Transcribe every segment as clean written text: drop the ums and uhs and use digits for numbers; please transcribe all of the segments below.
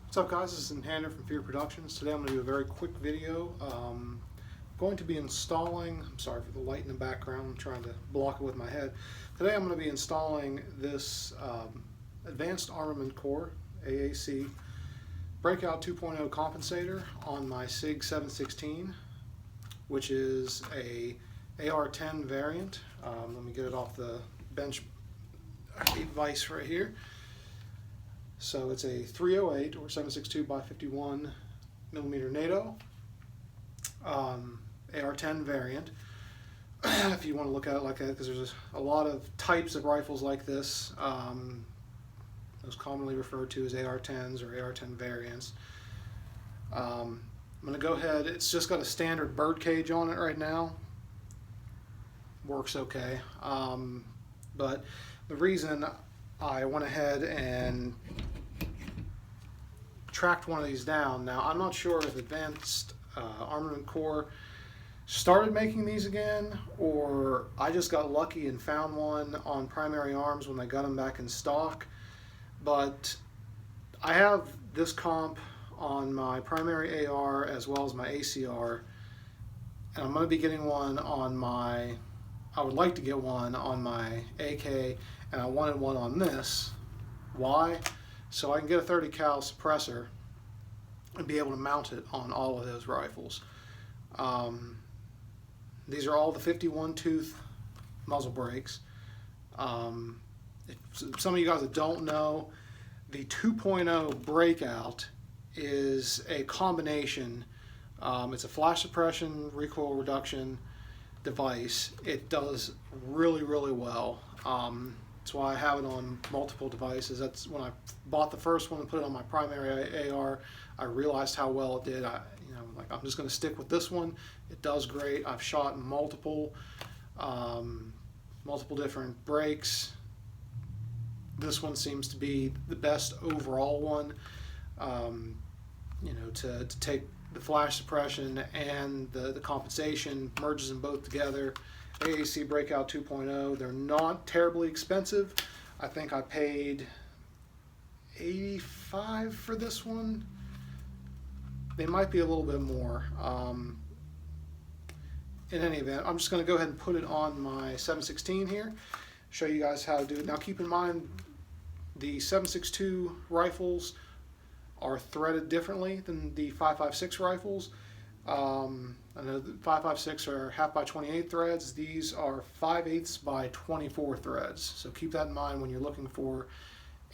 What's up, guys? This is Tanner from Fear Productions. Today I'm going to do a very quick video. Going to be installing, I'm sorry for the light in the background, I'm trying to block it with my head. Today I'm going to be installing this Advanced Armament Core AAC Breakout 2.0 Compensator on my SIG 716, which is a AR-10 variant. Let me get it off the bench device right here. So it's a 308 or 762 by 51 millimeter NATO AR-10 variant. If you want to look at it like that, because there's a lot of types of rifles like this, most commonly referred to as AR-10s or AR-10 variants. I'm going to go ahead. It's just got a standard bird cage on it right now. Works okay, but the reason I went ahead and tracked one of these down. Now, I'm not sure if Advanced Armament Core started making these again, or I just got lucky and found one on Primary Arms when they got them back in stock. But I have this comp on my primary AR as well as my ACR, and I'm going to be getting one on my, I would like to get one on my AK, and I wanted one on this. Why? So I can get a 30 cal suppressor and be able to mount it on all of those rifles. These are all the 51 tooth muzzle brakes. If some of you guys that don't know, the 2.0 Breakout is a combination. It's a flash suppression, recoil reduction device. It does really, really well. That's why I have it on multiple devices. That's when I bought the first one and put it on my primary AR, I realized how well it did. I'm just going to stick with this one. It does great. I've shot multiple different brakes. This one seems to be the best overall one. To take the flash suppression and the compensation, merges them both together. AAC Breakout 2.0. They're not terribly expensive. I think I paid $85 for this one. They might be a little bit more. In any event, I'm just going to go ahead and put it on my 716 here, show you guys how to do it. Now keep in mind, the 7.62 rifles are threaded differently than the 5.56 rifles. I know the 5.56 are half by 28 threads. These are 5/8 by 24 threads. So keep that in mind when you're looking for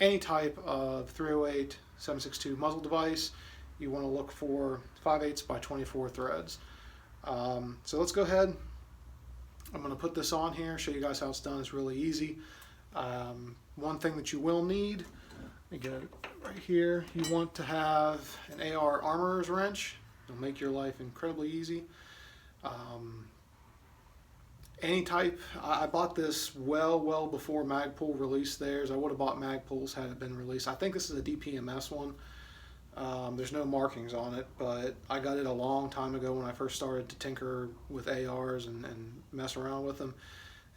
any type of 308 7.62 muzzle device. You want to look for 5/8 by 24 threads. So let's go ahead. I'm going to put this on here, show you guys how it's done. It's really easy. One thing that you will need, let me get it right here, you want to have an AR armorer's wrench. It'll make your life incredibly easy. Any type. I bought this well before Magpul released theirs. I would have bought Magpul's had it been released. I think this is a DPMS one. There's no markings on it, but I got it a long time ago when I first started to tinker with ARs and mess around with them.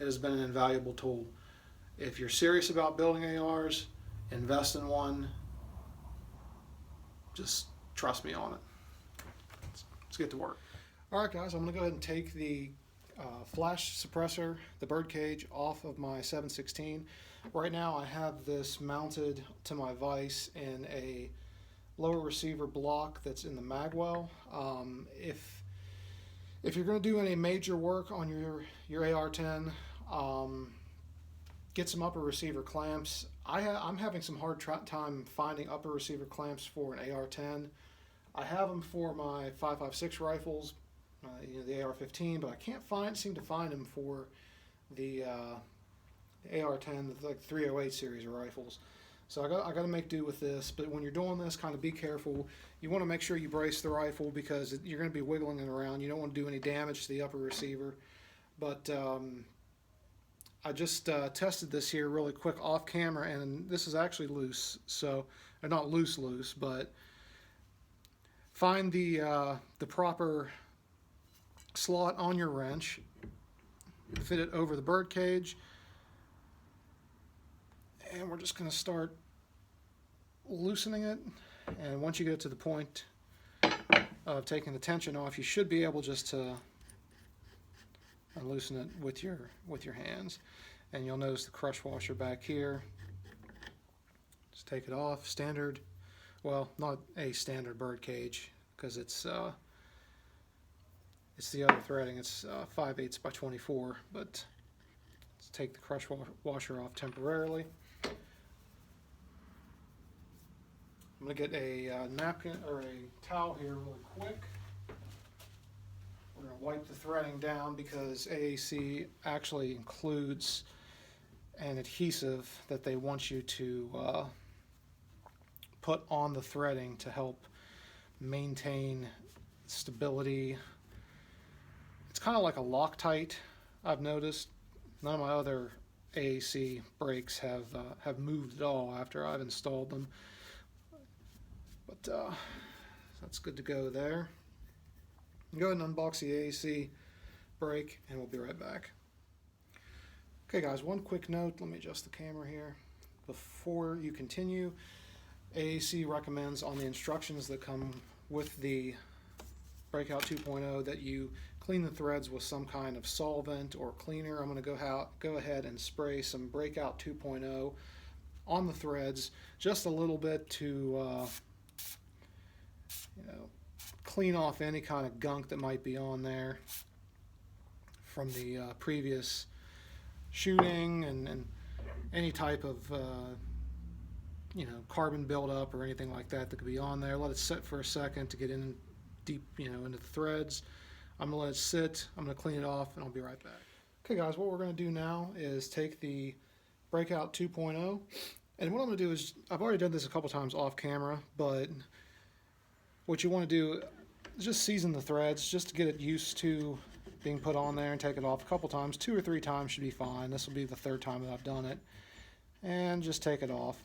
It has been an invaluable tool. If you're serious about building ARs, invest in one. Just trust me on it. Let's get to work. Alright guys, I'm going to go ahead and take the flash suppressor, the bird cage, off of my 716. Right now I have this mounted to my vise in a lower receiver block that's in the magwell. If you're going to do any major work on your AR-10, get some upper receiver clamps. I'm having some hard time finding upper receiver clamps for an AR-10. I have them for my 5.56 rifles, the AR-15, but I can't seem to find them for the AR-10, the 308 series of rifles. So I got to make do with this. But when you're doing this, kind of be careful. You want to make sure you brace the rifle because you're going to be wiggling it around. You don't want to do any damage to the upper receiver. But I just tested this here really quick off camera, and this is actually loose. So, not loose, but find the proper slot on your wrench, fit it over the bird cage, and we're just going to start loosening it And once you get to the point of taking the tension off, you should be able just to loosen it with your hands. And you'll notice the crush washer back here. Just take it off. Standard, well, not a standard bird cage, because it's the other threading. It's 5/8 by 24, but let's take the crush washer off temporarily. I'm going to get a napkin or a towel here really quick. We're going to wipe the threading down because AAC actually includes an adhesive that they want you to put on the threading to help maintain stability. It's kind of like a Loctite, I've noticed. None of my other AAC brakes have moved at all after I've installed them. But that's good to go there. Go ahead and unbox the AAC brake and we'll be right back. Okay guys, one quick note, let me adjust the camera here. Before you continue, AAC recommends on the instructions that come with the Breakout 2.0 that you clean the threads with some kind of solvent or cleaner. I'm going to go ahead and spray some Breakout 2.0 on the threads, just a little bit to clean off any kind of gunk that might be on there from the previous shooting and any type of carbon buildup or anything like that that could be on there. Let it sit for a second to get in deep into the threads. I'm gonna let it sit, I'm gonna clean it off, and I'll be right back. Okay guys, what we're gonna do now is take the Breakout 2.0, and what I'm gonna do is, I've already done this a couple times off camera, but what you want to do is just season the threads just to get it used to being put on there, and take it off a couple times. 2 or 3 times should be fine. This will be the 3rd time that I've done it. And just take it off.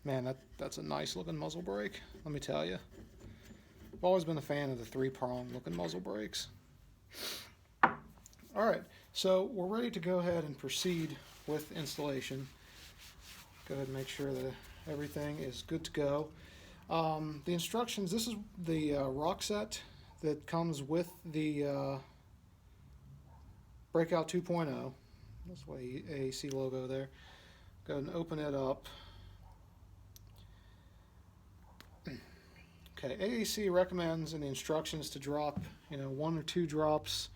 Man, that's a nice looking muzzle brake, let me tell you. I've always been a fan of the 3-prong looking muzzle brakes. Alright, so we're ready to go ahead and proceed with installation. Go ahead and make sure that everything is good to go. The instructions, this is the rock set that comes with the Breakout 2.0. That's the AAC logo there. Go ahead and open it up. Okay, AAC recommends in the instructions to drop 1 or 2 drops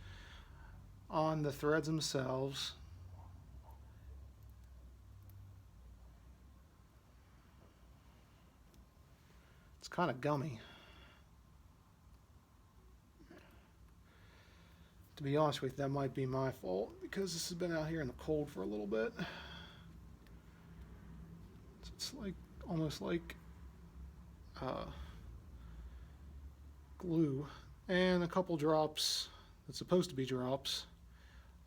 on the threads themselves. It's kind of gummy. To be honest with you, that might be my fault because this has been out here in the cold for a little bit. It's like almost like glue, and a couple drops that's supposed to be drops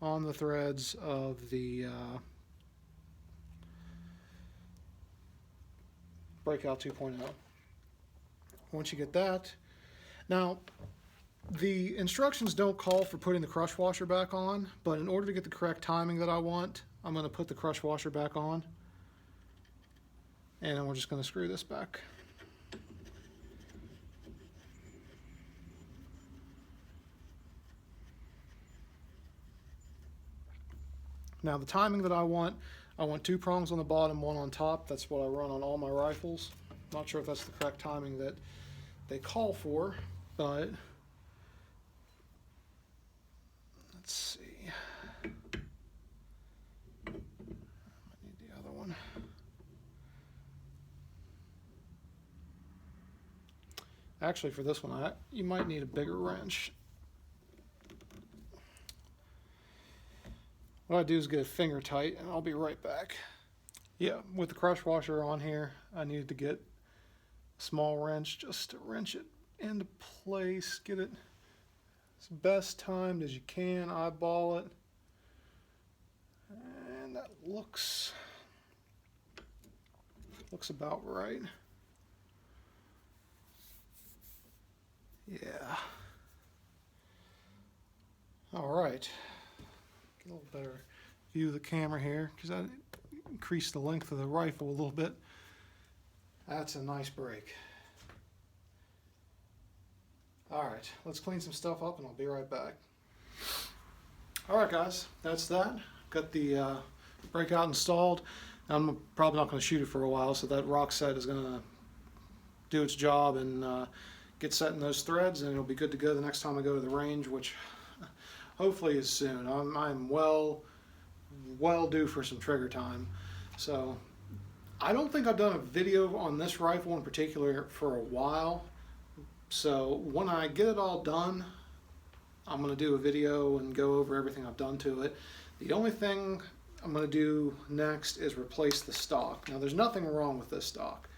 on the threads of the Breakout 2.0. Once you get that, now the instructions don't call for putting the crush washer back on, but in order to get the correct timing that I want, I'm going to put the crush washer back on, and then we're just going to screw this back. Now the timing that I want 2 prongs on the bottom, 1 on top. That's what I run on all my rifles. Not sure if that's the correct timing that they call for, but let's see. I need the other one. Actually, for this one, you might need a bigger wrench. What I do is get it finger tight, and I'll be right back. Yeah, with the crush washer on here, I needed to get a small wrench just to wrench it into place, get it as best timed as you can, eyeball it, and that looks about right. Yeah. All right. Get a little better view of the camera here because I increased the length of the rifle a little bit. That's a nice brake. Alright, let's clean some stuff up and I'll be right back. Alright guys, that's that. Got the Breakout installed. I'm probably not going to shoot it for a while, so that rock set is going to do its job and get set in those threads, and it'll be good to go the next time I go to the range, which hopefully is soon. I'm well due for some trigger time. So I don't think I've done a video on this rifle in particular for a while. So when I get it all done, I'm going to do a video and go over everything I've done to it. The only thing I'm going to do next is replace the stock. Now there's nothing wrong with this stock.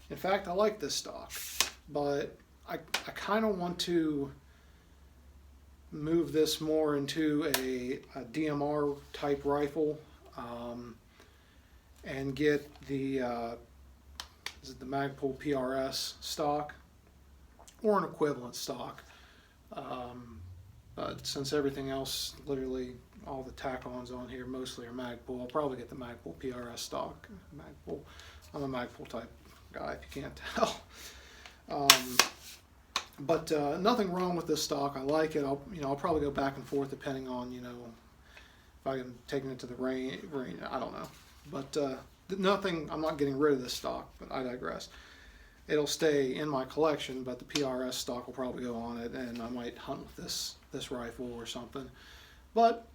In fact, I like this stock, but I kind of want to move this more into a DMR type rifle and get the is it the Magpul PRS stock or an equivalent stock. But since everything else, literally all the tack-ons on here mostly are Magpul, I'll probably get the Magpul PRS stock. Magpul, I'm a Magpul type guy if you can't tell. But nothing wrong with this stock. I like it. I'll probably go back and forth depending on if I'm taking it to the range. I don't know. But nothing. I'm not getting rid of this stock. But I digress. It'll stay in my collection, but the PRS stock will probably go on it, and I might hunt with this rifle or something. But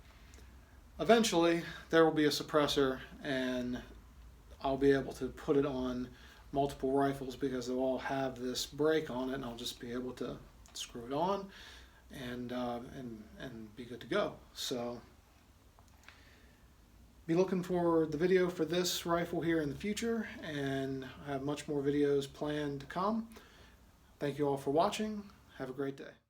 eventually there will be a suppressor, and I'll be able to put it on multiple rifles because they'll all have this brake on it, and I'll just be able to screw it on and be good to go. So be looking for the video for this rifle here in the future, and I have much more videos planned to come. Thank you all for watching. Have a great day.